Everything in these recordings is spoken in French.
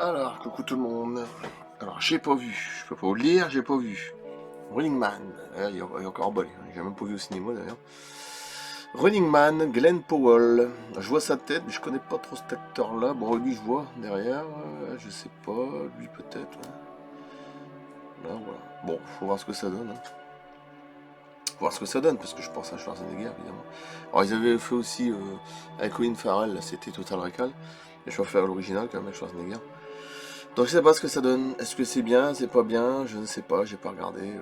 Alors, coucou tout le monde. Alors, j'ai pas vu. Je peux pas vous le lire, j'ai pas vu. Running Man. Il est encore bolé. J'ai même pas vu au cinéma d'ailleurs. Running Man, Glenn Powell. Je vois sa tête, mais je connais pas trop cet acteur-là. Bon, lui, je vois derrière. Je sais pas. Lui, peut-être. Là, voilà. Bon, faut voir ce que ça donne. Faut voir ce que ça donne, parce que je pense à Schwarzenegger, évidemment. Alors, ils avaient fait aussi avec Colin Farrell, là, c'était Total Recall. Et je vais faire l'original quand même avec Schwarzenegger. Donc je sais pas ce que ça donne. Est-ce que c'est bien, c'est pas bien? Je ne sais pas, j'ai pas regardé.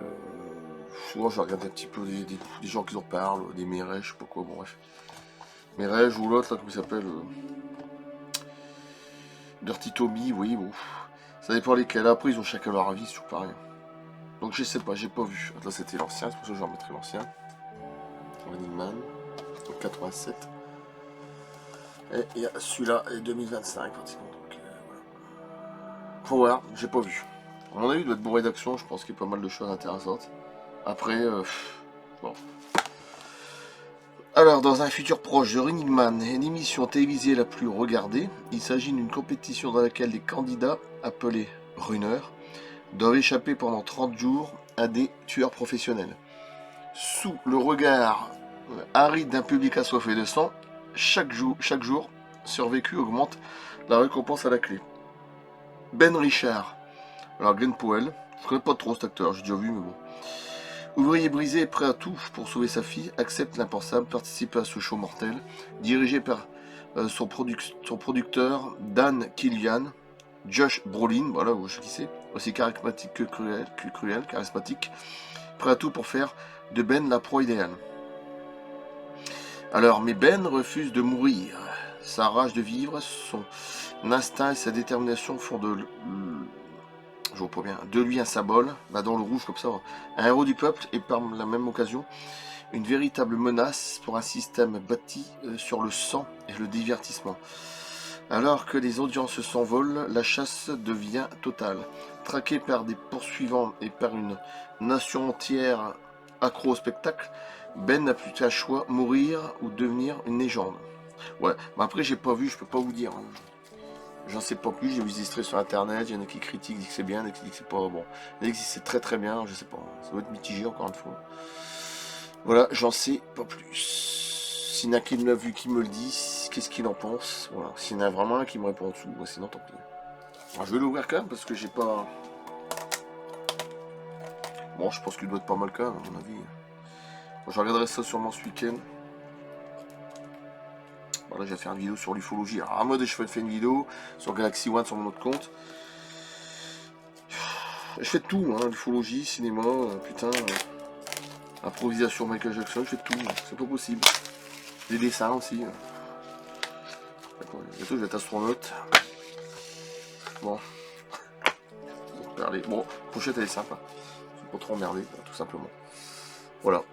Souvent je regarde un petit peu des gens qui en parlent, des Mireille, je sais pas quoi, bon bref. Mireille ou l'autre là, comment il s'appelle Dirty Tommy, oui, bon. Ça dépend lesquels. Après ils ont chacun leur avis, c'est toujours pareil. Donc je sais pas, j'ai pas vu. Là c'était l'ancien, c'est pour ça que je remettrai l'ancien. Running Man, 87. Et il y a celui-là, et 2025 pratiquement. Donc voilà. Faut voir, j'ai pas vu. À mon avis, il doit être bourré d'action, je pense qu'il y a pas mal de choses intéressantes. Après, bon. Alors, dans un futur proche de Running Man, une émission télévisée la plus regardée, il s'agit d'une compétition dans laquelle les candidats, appelés runners, doivent échapper pendant 30 jours à des tueurs professionnels. Sous le regard aride d'un public assoiffé de sang, chaque jour, survécu augmente la récompense à la clé. Ben Richard, alors Glenn Powell, je connais pas trop cet acteur, j'ai déjà vu, mais bon. Ouvrier brisé et prêt à tout pour sauver sa fille, accepte l'impensable, participe à ce show mortel, dirigé par son producteur Dan Killian, Josh Brolin, voilà, je sais qui c'est, aussi charismatique que cruel, charismatique, prêt à tout pour faire de Ben la proie idéale. Alors, mais Ben refuse de mourir. Sa rage de vivre, son instinct et sa détermination font je vois pas bien, de lui un symbole, là dans le rouge comme ça, un héros du peuple et par la même occasion une véritable menace pour un système bâti sur le sang et le divertissement. Alors que les audiences s'envolent, la chasse devient totale. Traqué par des poursuivants et par une nation entière accro au spectacle, Ben n'a plus qu'un choix, mourir ou devenir une légende. Ouais, mais après j'ai pas vu, je peux pas vous dire. J'en sais pas plus, j'ai vu des extraits sur internet, il y en a qui critiquent, disent que c'est bien, il y en a qui disent que c'est pas bon. Il y en a qui disent que c'est très très bien, je sais pas, ça doit être mitigé encore une fois. Voilà, j'en sais pas plus. S'il y en a qui me l'a vu, qui me le dit, qu'est-ce qu'il en pense. Voilà, s'il y en a vraiment un qui me répond en dessous, sinon tant pis. Alors, je vais l'ouvrir quand même parce que j'ai pas... Bon, je pense qu'il doit être pas mal quand même, à mon avis. Bon, je regarderai ça sûrement ce week-end. Voilà, je vais faire une vidéo sur l'ufologie. Alors, à moi, je fais une vidéo sur Galaxy One sur mon autre compte. Je fais de tout, hein, l'ufologie, cinéma, putain, improvisation Michael Jackson, je fais de tout, c'est pas possible. Des dessins aussi. D'accord, bientôt je vais être astronaute. Bon, bon, pochette elle est sympa. C'est pas trop emmerdé, tout simplement. Voilà.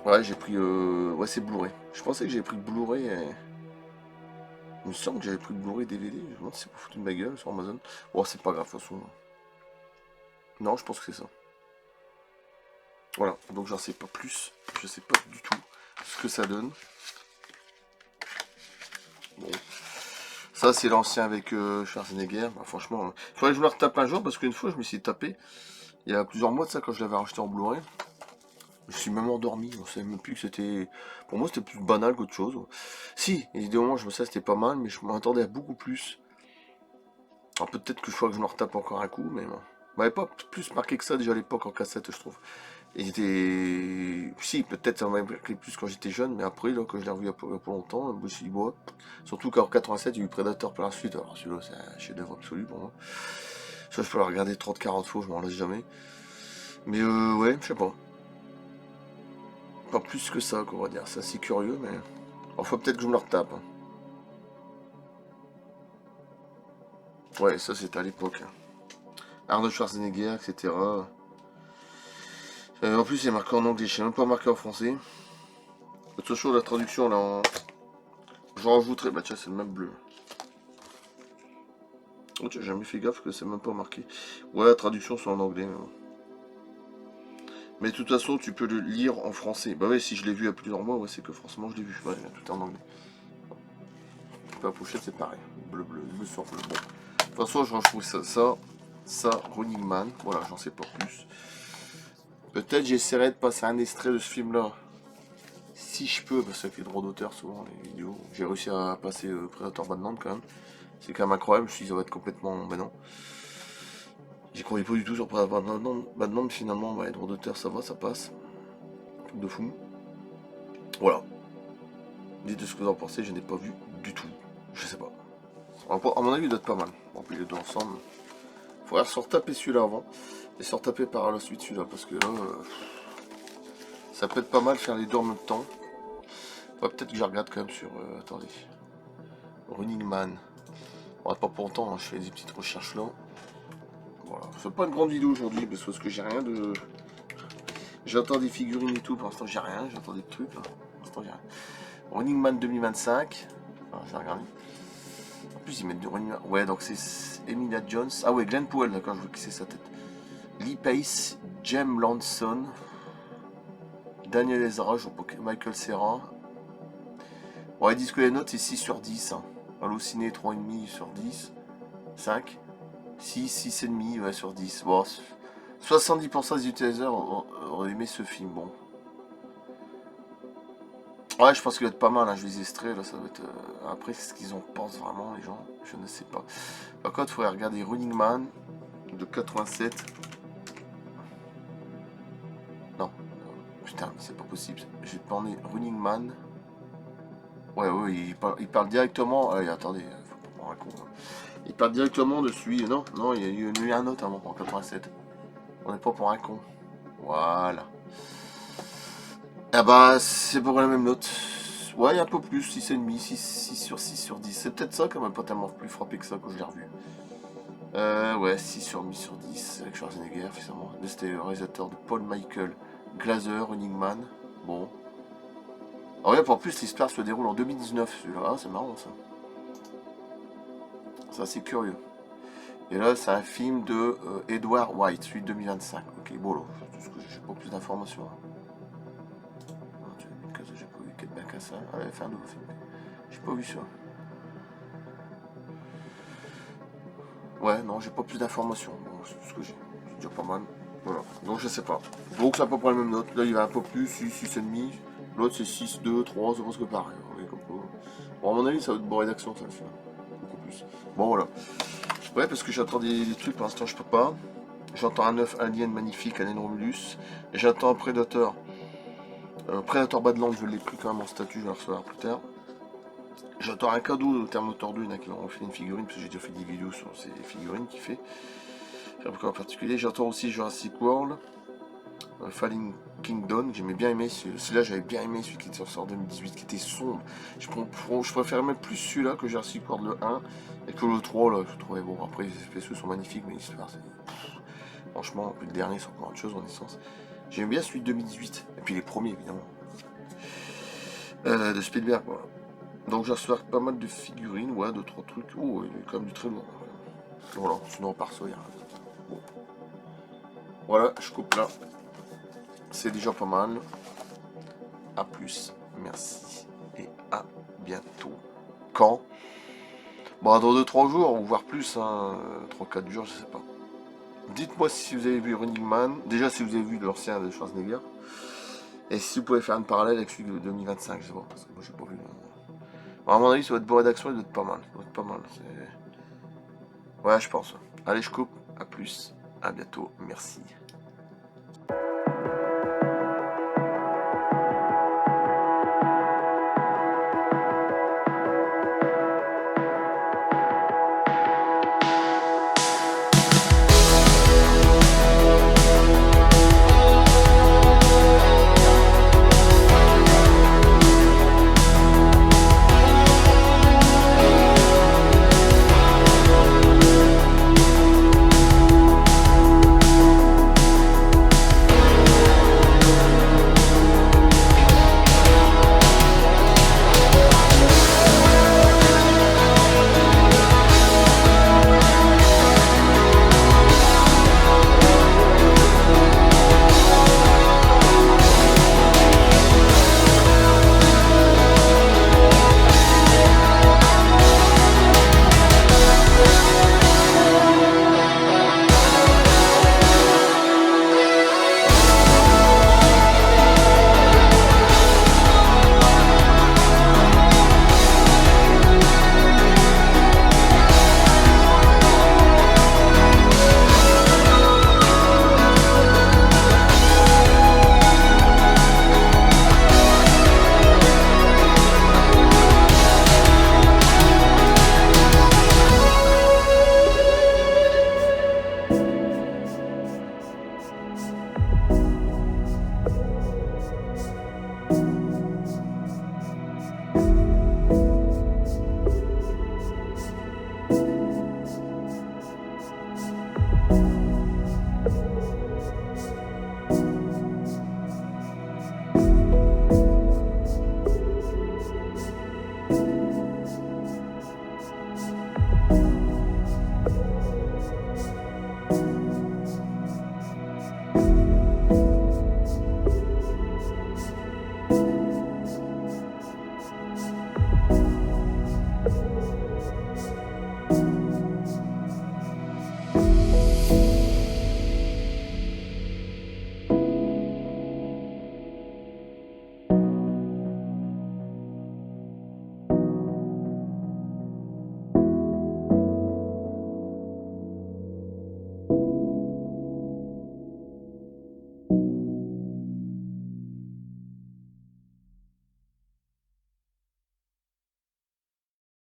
Ouais, j'ai pris, ouais, c'est Blu-ray. Je pensais que j'avais pris Blu-ray et... Il me semble que j'avais pris Blu-ray DVD. Je me demande si c'est pas foutu de ma gueule sur Amazon. Bon, c'est pas grave, de toute façon. Non, je pense que c'est ça. Voilà, donc j'en sais pas plus. Je sais pas du tout ce que ça donne. Bon. Ça, c'est l'ancien avec Schwarzenegger. Bah, franchement, il faudrait que je me le retape un jour parce qu'une fois, je me suis tapé. Il y a plusieurs mois de ça, quand je l'avais racheté en Blu-ray. Je suis même endormi. On savait même plus que c'était. Pour moi, c'était plus banal qu'autre chose. Si, il y a des moments, je me sais c'était pas mal, mais je m'attendais à beaucoup plus. Alors peut-être que je crois que je me retape encore un coup, mais bon. M'avait pas plus marqué que ça déjà à l'époque en cassette, je trouve. Et j'étais. Si, peut-être ça m'avait marqué plus quand j'étais jeune, mais après, là, quand je l'ai revu il y a pas longtemps, je me suis dit, bon, surtout qu'en 87, il y a eu Predator par la suite. Alors celui-là, c'est un chef-d'œuvre absolu pour moi. Ça, je peux le regarder 30-40 fois, je m'en lasse jamais. Mais ouais, je sais pas. Pas plus que ça, qu'on va dire. C'est assez curieux, mais. Enfin, peut-être que je me le retape. Hein. Ouais, ça, c'était à l'époque. Hein. Arnold Schwarzenegger, etc. En plus, il est marqué en anglais, je sais même pas marqué en français. De toute façon, la traduction, là, je rajouterai. Bah, tiens, c'est le même bleu. Oh, tiens, j'ai jamais fait gaffe que c'est même pas marqué. Ouais, la traduction, c'est en anglais. Mais de toute façon, tu peux le lire en français. Bah, ouais, si je l'ai vu il y a plusieurs mois, ouais, c'est que forcément, je l'ai vu. Ouais, tout est en anglais. La pochette, c'est pareil. Bleu sur bleu. Bon. toute façon, je retrouve ça, Running Man. Voilà, j'en sais pas plus. Peut-être j'essaierai de passer un extrait de ce film-là. Si je peux, parce que ça fait droit d'auteur souvent les vidéos. J'ai réussi à passer Predator Badland quand même. C'est quand même incroyable, je me suis dit ça va être complètement... Ben non. J'y croyais pas du tout sur Predator Badland, finalement, bah, les droits d'auteur ça va, ça passe. Truc de fou. Voilà. Dites ce que vous en pensez, je n'ai pas vu du tout. Je sais pas. À mon avis, il doit être pas mal. Bon, puis les deux ensemble. Faudrait se retaper celui-là avant. Et se retaper par la suite celui-là. Parce que là, ça peut être pas mal faire les deux en même temps. Ouais, peut-être que je regarde quand même sur... attendez. Running Man. Bon, pas pour longtemps, hein, je fais des petites recherches là. Voilà. C'est pas une grande vidéo aujourd'hui parce que j'ai rien de... J'attends des figurines et tout. Pour l'instant, j'ai rien. J'attends des trucs là. Pour l'instant, j'ai rien. Running Man 2025. Enfin, je vais regarder. En plus, ils mettent du Running Man. Ouais, donc c'est Emilia Jones. Ah ouais, Glenn Powell, d'accord, je vois qui c'est sa tête. Lee Pace, Jem Lanson, Daniel Ezra, je vois pas Michael Cera. Bon, ils disent que les notes c'est 6 sur 10. Hein. Allociné 3,5 sur 10. 5. 6, 6,5 ouais, sur 10. Bon, 70% des utilisateurs ont aimé ce film. Bon. Ouais, je pense qu'il va être pas mal, hein. Je les extraits, là, ça va être... après, ce qu'ils en pensent vraiment, les gens, je ne sais pas. Par contre, il faudrait regarder Running Man de 87. Non, putain, c'est pas possible. J'ai demandé Running Man. Ouais, ouais, il parle directement... Allez, attendez, faut pas prendre un con. Hein. Il parle directement de celui... Non, non, il y a eu un autre avant, en 87. On n'est pas pour un con. Voilà. Ah bah, c'est pour la même note. Ouais, un peu plus, 6,5, 6 sur 6 sur 10. C'est peut-être ça quand même pas tellement plus frappé que ça quand je l'ai revu. Ouais, 6 sur 10 avec Schwarzenegger, finalement. C'était le réalisateur de Paul Michael Glaser, Running Man. Bon. Ah ouais, en plus, l'histoire se déroule en 2019, celui-là. Ah, c'est marrant ça. C'est assez curieux. Et là, c'est un film de Edward White, celui de 2025. Ok, bon, là, j'ai pas plus d'informations. J'ai pas vu Kate Beckinsale. Ah, elle a fait un nouveau film. J'ai pas vu ça. Ouais, non, j'ai pas plus d'informations. Bon, c'est tout ce que j'ai. C'est déjà pas mal. Voilà. Donc je sais pas. Donc ça peut prendre la même note. Là il va un peu plus, 6,5. L'autre c'est 6, 2, 3, c'est presque pareil. Ouais, comme quoi. Bon, à mon avis, ça va être bon rédaction, ça le film. Beaucoup plus. Bon voilà. Ouais, parce que j'attends des trucs, pour l'instant je peux pas. J'entends un œuf alien magnifique, Alien Romulus. Et j'attends un Predator. Predator Badland, je l'ai pris quand même en statut, je vais le recevoir plus tard. J'attends un cadeau de Terminator 2, il y en a qui m'ont fait une figurine, parce que j'ai déjà fait des vidéos sur ces figurines qu'il fait. En particulier, j'attends aussi Jurassic World, Falling Kingdom, j'aimais bien aimé celui-là, j'avais bien aimé celui qui était sorti en 2018, qui était sombre. Je préfère même plus celui-là que Jurassic World le 1 et que le 3 là, je trouvais bon. Après, les effets spéciaux sont magnifiques, mais l'histoire, c'est. Franchement, le dernier, c'est encore autre chose en essence. J'aime bien celui de 2018, et puis les premiers évidemment. De Spielberg, voilà. Donc j'ai reçu pas mal de figurines, ouais, 2-3 trucs. Oh, il est quand même du très lourd. Voilà, sinon par ça, il y a rien. Bon. Voilà, je coupe là. C'est déjà pas mal. A plus, merci et à bientôt. Quand? Bon, dans 2-3 jours, ou voire plus, hein, 3-4 jours, je sais pas. Dites-moi si vous avez vu Running Man. Déjà, si vous avez vu l'ancien de Schwarzenegger. Et si vous pouvez faire une parallèle avec celui de 2025, je sais pas, parce que moi j'ai pas vu. À mon avis, ça va être beau rédaction, il doit être pas mal. Ça doit être pas mal. Ouais, je pense. Allez, je coupe. A plus, à bientôt, merci.